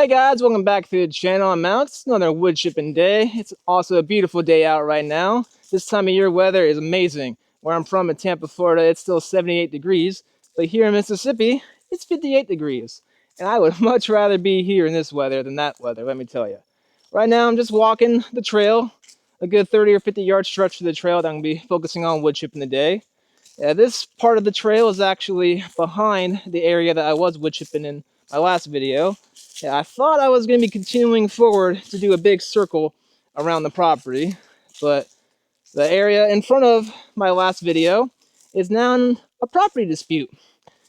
Hey guys, welcome back to the channel. I'm Alex. Another wood chipping day. It's also a beautiful day out right now. This time of year weather is amazing. Where I'm from in Tampa, Florida, it's still 78 degrees. But here in Mississippi, it's 58 degrees. And I would much rather be here in this weather than that weather, let me tell you. Right now, I'm just walking the trail. A good 30 or 50 yard stretch to the trail that I'm going to be focusing on wood chipping today. This part of the trail is actually behind the area that I was wood chipping in my last video. I thought I was going to be continuing forward to do a big circle around the property, but the area in front of my last video is now in a property dispute.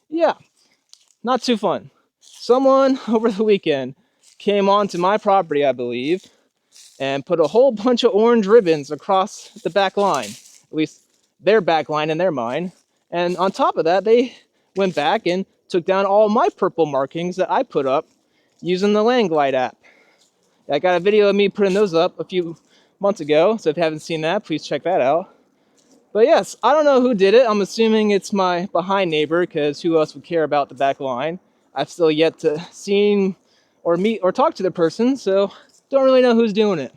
Yeah, not too fun. Someone over the weekend came onto my property, I believe, and put a whole bunch of orange ribbons across the back line, at least their back line in their mind. And on top of that, they went back and took down all my purple markings that I put up using the Landglide app. I got a video of me putting those up a few months ago, so if you haven't seen that, please check that out. But yes, I don't know who did it. I'm assuming it's my behind neighbor, because who else would care about the back line? I've still yet to see or meet or talk to the person, so don't really know who's doing it.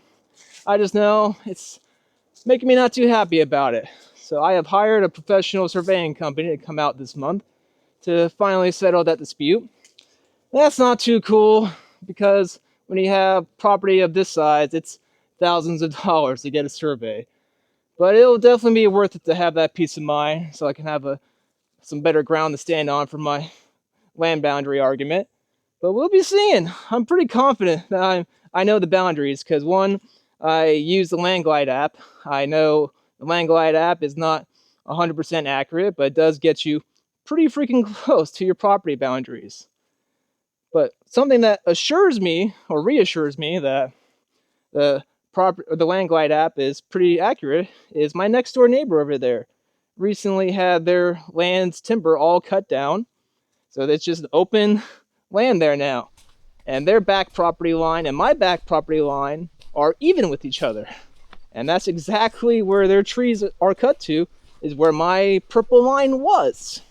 I just know it's making me not too happy about it. So I have hired a professional surveying company to come out this month to finally settle that dispute. That's not too cool, because when you have property of this size, it's thousands of dollars to get a survey. But it'll definitely be worth it to have that peace of mind, so I can have some better ground to stand on for my land boundary argument. But we'll be seeing. I'm pretty confident that I know the boundaries, because one, I use the Landglide app. I know the Landglide app is not 100% accurate, but it does get you pretty freaking close to your property boundaries. But something that assures me or reassures me that the Landglide app is pretty accurate is my next door neighbor over there recently had their land's timber all cut down. So it's just open land there now. And their back property line and my back property line are even with each other. And that's exactly where their trees are cut to, is where my purple line was.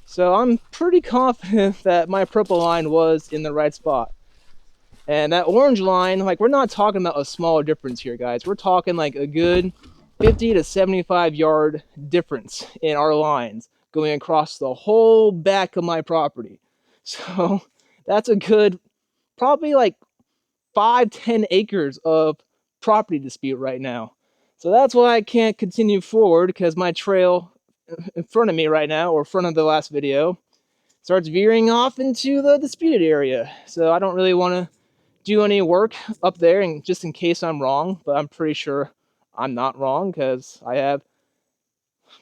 So I'm pretty confident that my purple line was in the right spot. And that orange line, like, we're not talking about a small difference here, guys. We're talking like a good 50 to 75 yard difference in our lines going across the whole back of my property. So that's a good, probably like 5-10 acres of property dispute right now. So that's why I can't continue forward, because my trail in front of me right now, or front of the last video, starts veering off into the disputed area. So I don't really want to do any work up there, and just in case I'm wrong, but I'm pretty sure I'm not wrong, because I have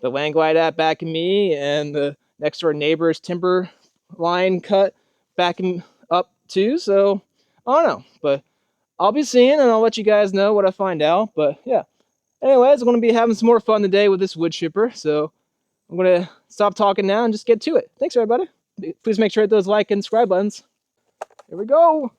the Landglide app backing me and the next door neighbor's timber line cut backing up too. So I don't know, but I'll be seeing, and I'll let you guys know what I find out. But yeah, anyways, I'm going to be having some more fun today with this wood chipper, so I'm going to stop talking now and just get to it. Thanks, everybody. Please make sure to hit those like and subscribe buttons. Here we go.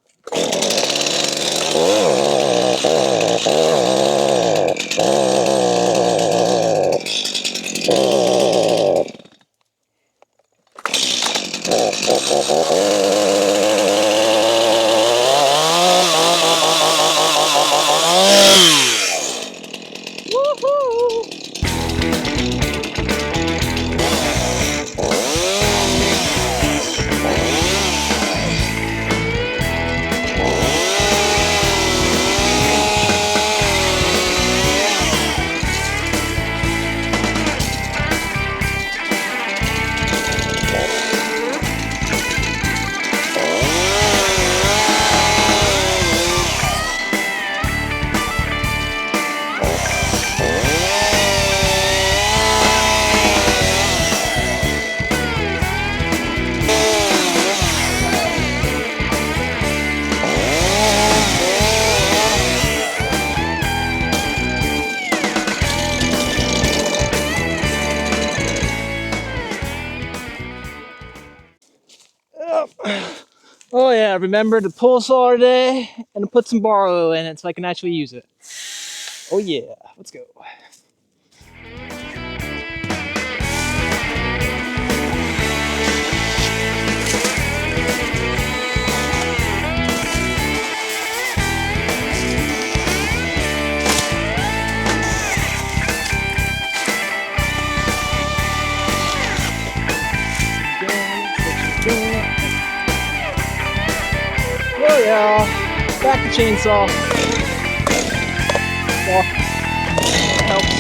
Oh yeah, remember to pull saw today and to put some bar oil in it so I can actually use it. Oh yeah, let's go. back the chainsaw. Well, helps.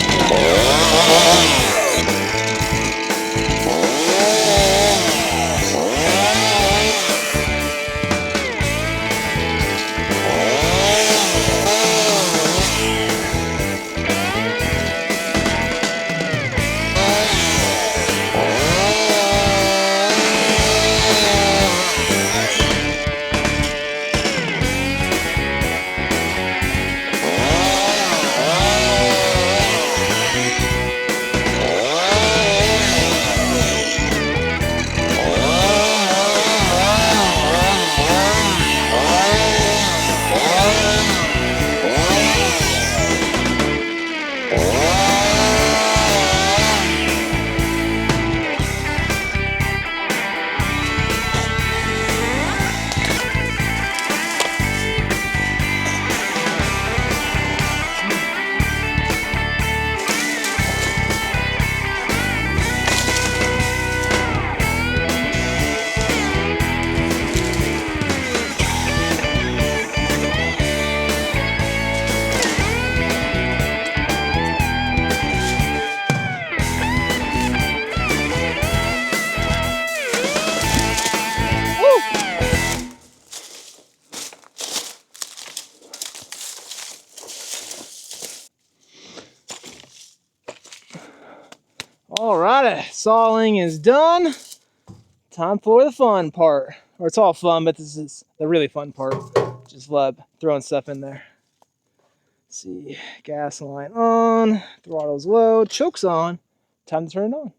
Alrighty, sawing is done. Time for the fun part. Or it's all fun, but this is the really fun part. Just love throwing stuff in there. Let's see, gas line on, throttle's low, choke's on. Time to turn it on.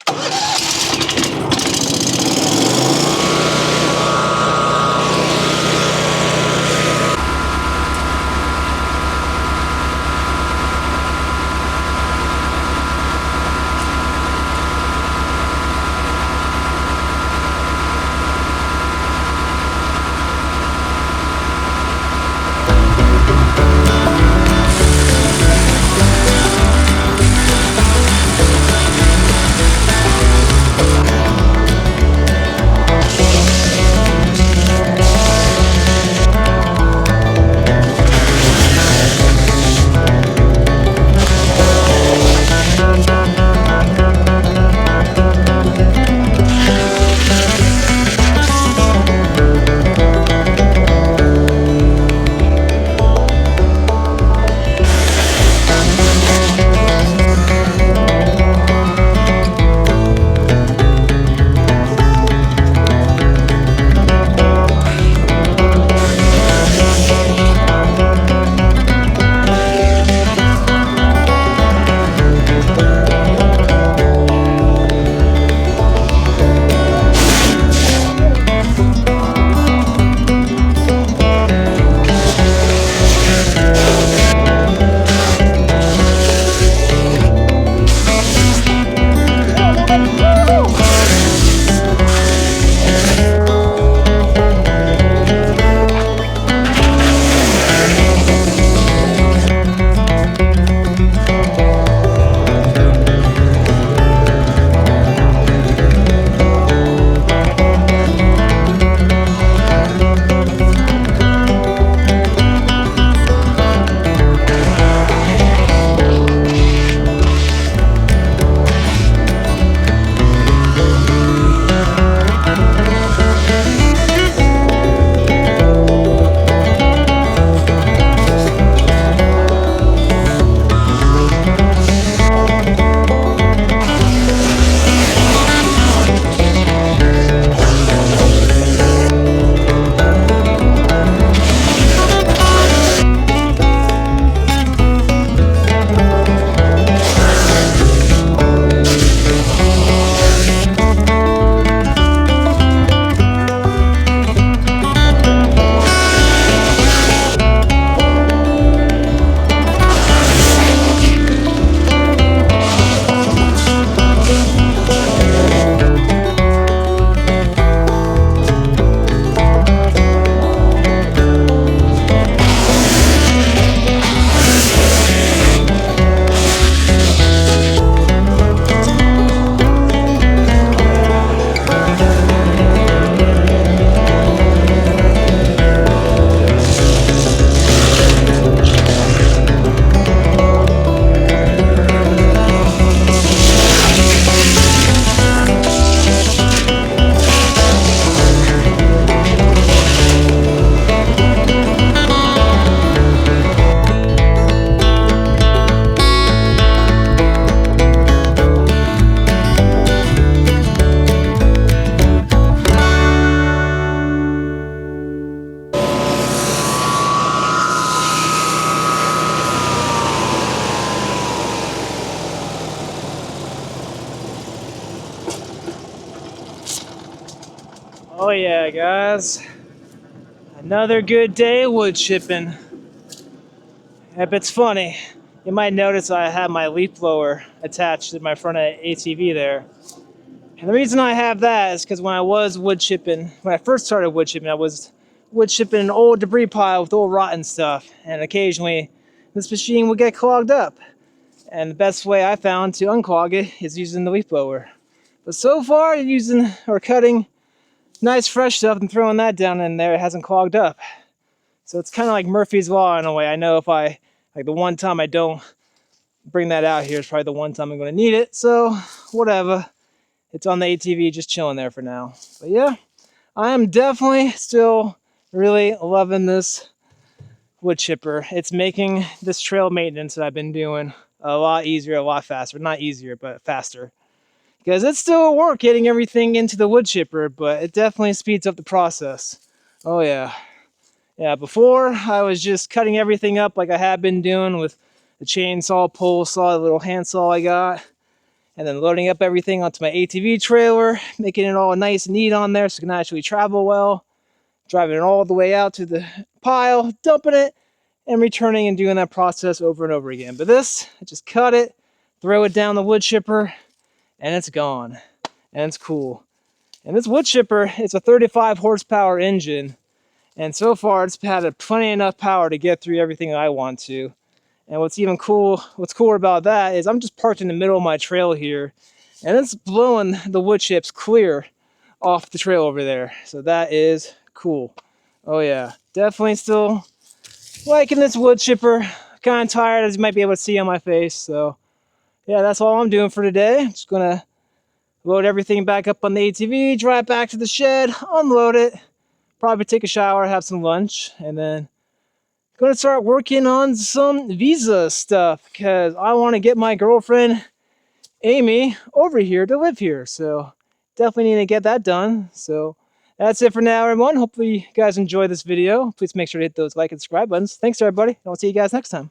Oh yeah, guys. Another good day wood chipping. If it's funny, you might notice I have my leaf blower attached to my front ATV there. And the reason I have that is because when I was wood chipping, when I first started wood chipping, I was wood chipping an old debris pile with old rotten stuff. And occasionally, this machine would get clogged up. And the best way I found to unclog it is using the leaf blower. But so far, using or cutting nice fresh stuff and throwing that down in there, it hasn't clogged up. So it's kind of like Murphy's Law in a way. I know if I, like the one time I don't bring that out here is probably the one time I'm going to need it. So whatever. It's on the ATV just chilling there for now. But yeah, I am definitely still really loving this wood chipper. It's making this trail maintenance that I've been doing a lot easier, a lot faster. Not easier, but faster. Because it's still work getting everything into the wood chipper, but it definitely speeds up the process. Oh yeah. Yeah, before I was just cutting everything up like I have been doing with the chainsaw, pole saw, the little handsaw I got, and then loading up everything onto my ATV trailer, making it all nice and neat on there so it can actually travel well, driving it all the way out to the pile, dumping it, and returning and doing that process over and over again. But this, I just cut it, throw it down the wood chipper, and it's gone. And it's cool. And this wood chipper, it's a 35 horsepower engine. And so far, it's had plenty enough power to get through everything I want to. And what's cooler about that is I'm just parked in the middle of my trail here, and it's blowing the wood chips clear off the trail over there. So that is cool. Oh yeah, definitely still liking this wood chipper. Kind of tired, as you might be able to see on my face. So yeah, that's all I'm doing for today. I'm just gonna load everything back up on the ATV, drive back to the shed, unload it, probably take a shower, have some lunch, and then going to start working on some visa stuff because I want to get my girlfriend, Amy, over here to live here. So definitely need to get that done. So that's it for now, everyone. Hopefully you guys enjoyed this video. Please make sure to hit those like and subscribe buttons. Thanks, everybody. And I'll see you guys next time.